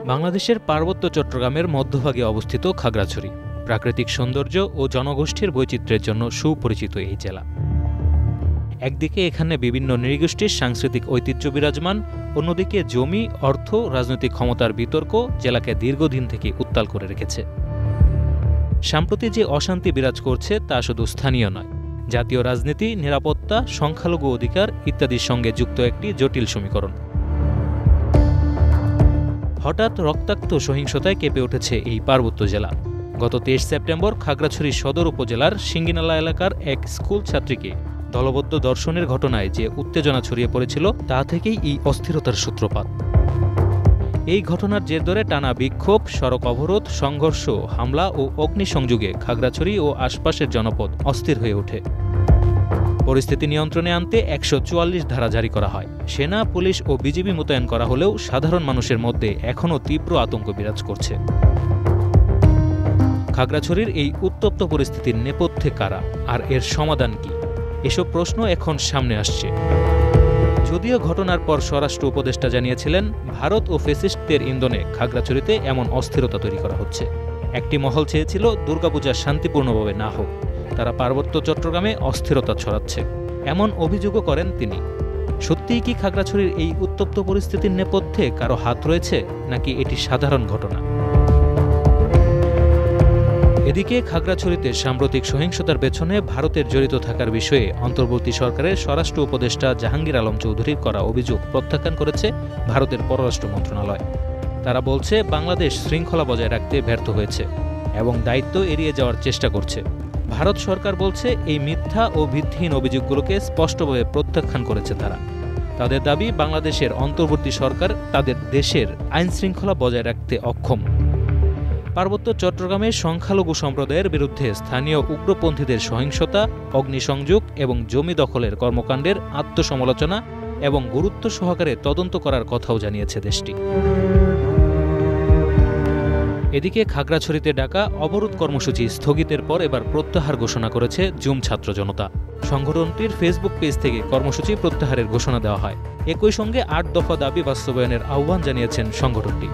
বাংলাদেশের পার্বত্য চট্টগ্রামের মধ্যভাগে অবস্থিত খাগড়াছড়ি প্রাকৃতিক সৌন্দর্য ও জনগোষ্ঠীর বৈচিত্র্যের জন্য সুপরিচিত এই জেলা। একদিকে এখানে বিভিন্ন নৃগোষ্ঠীর সাংস্কৃতিক ঐতিহ্য বিরাজমান, অন্যদিকে জমি, অর্থ, রাজনৈতিক ক্ষমতার বিতর্ক জেলাকে দীর্ঘদিন থেকে উত্তাল করে রেখেছে। সম্প্রতি যে অশান্তি বিরাজ করছে তা শুধু স্থানীয় নয়, জাতীয় রাজনীতি, নিরাপত্তা, সংখ্যালঘু অধিকার ইত্যাদির সঙ্গে যুক্ত একটি জটিল সমীকরণ। হঠাৎ রক্তাক্ত সহিংসতায় কেঁপে উঠেছে এই পার্বত্য জেলা। গত 23 সেপ্টেম্বর খাগড়াছড়ি সদর উপজেলার সিঙ্গিনালা এলাকার এক স্কুল ছাত্রীকে দলবদ্ধ ধর্ষণের ঘটনায় যে উত্তেজনা ছড়িয়ে পড়েছিল তা থেকেই এই অস্থিরতার সূত্রপাত। এই ঘটনার জের ধরে টানা বিক্ষোভ, সড়ক অবরোধ, সংঘর্ষ, হামলা ও অগ্নিসংযোগে খাগড়াছড়ি ও আশপাশের জনপদ অস্থির হয়ে ওঠে। পরিস্থিতি নিয়ন্ত্রণে আনতে 144 ধারা জারি করা হয়। সেনা, পুলিশ ও বিজিবি মোতায়েন করা হলেও সাধারণ মানুষের মধ্যে এখনও তীব্র আতঙ্ক বিরাজ করছে। খাগড়াছড়ির এই উত্তপ্ত পরিস্থিতির নেপথ্যে কারা, আর এর সমাধান কি, এসব প্রশ্ন এখন সামনে আসছে। যদিও ঘটনার পর স্বরাষ্ট্র উপদেষ্টা জানিয়েছিলেন, ভারত ও ফ্যাসিস্টদের ইন্ধনে খাগড়াছড়িতে এমন অস্থিরতা তৈরি করা হচ্ছে। একটি মহল চেয়েছিল দুর্গাপূজা শান্তিপূর্ণভাবে না হোক, তারা পার্বত্য চট্টগ্রামে অস্থিরতা ছড়াচ্ছে, এমন অভিযোগও করেন তিনি। সত্যিই কি খাগড়াছড়ির এই উত্তপ্ত পরিস্থিতির নেপথ্যে কারো হাত রয়েছে, নাকি এটি সাধারণ ঘটনা? এদিকে খাগড়াছড়িতে সাম্প্রতিক সহিংসতার পেছনে ভারতের জড়িত থাকার বিষয়ে অন্তর্বর্তী সরকারের স্বরাষ্ট্র উপদেষ্টা জাহাঙ্গীর আলম চৌধুরীর করা অভিযোগ প্রত্যাখ্যান করেছে ভারতের পররাষ্ট্র মন্ত্রণালয়। তারা বলছে, বাংলাদেশ শৃঙ্খলা বজায় রাখতে ব্যর্থ হয়েছে এবং দায়িত্ব এড়িয়ে যাওয়ার চেষ্টা করছে। ভারত সরকার বলছে, এই মিথ্যা ও ভিত্তিহীন অভিযোগগুলোকে স্পষ্টভাবে প্রত্যাখ্যান করেছে তারা। তাদের দাবি, বাংলাদেশের অন্তর্বর্তী সরকার তাদের দেশের আইনশৃঙ্খলা বজায় রাখতে অক্ষম। পার্বত্য চট্টগ্রামে সংখ্যালঘু সম্প্রদায়ের বিরুদ্ধে স্থানীয় উগ্রপন্থীদের সহিংসতা, অগ্নিসংযোগ এবং জমি দখলের কর্মকাণ্ডের আত্মসমালোচনা এবং গুরুত্ব সহকারে তদন্ত করার কথাও জানিয়েছে দেশটি। এদিকে খাগড়াছড়িতে ডাকা অবরোধ কর্মসূচি স্থগিতের পর এবার প্রত্যাহার ঘোষণা করেছে জুম ছাত্র জনতা। সংগঠনটির ফেসবুক পেজ থেকে কর্মসূচি প্রত্যাহারের ঘোষণা দেওয়া হয়। একই সঙ্গে 8 দফা দাবি বাস্তবায়নের আহ্বান জানিয়েছেন সংগঠনটি।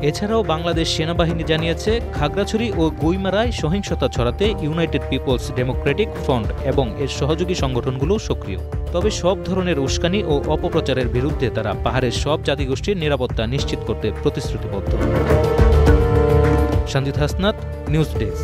এছাড়াও বাংলাদেশ সেনাবাহিনী জানিয়েছে, খাগড়াছড়ি ও গুইমারায় সহিংসতা ছড়াতে ইউনাইটেড পিপলস ডেমোক্রেটিক ফ্রন্ট এবং এর সহযোগী সংগঠনগুলো সক্রিয়। তবে সব ধরনের উস্কানি ও অপপ্রচারের বিরুদ্ধে তারা পাহাড়ের সব জাতিগোষ্ঠীর নিরাপত্তা নিশ্চিত করতে প্রতিশ্রুতিবদ্ধ। Sanjit Hasnat, news desk.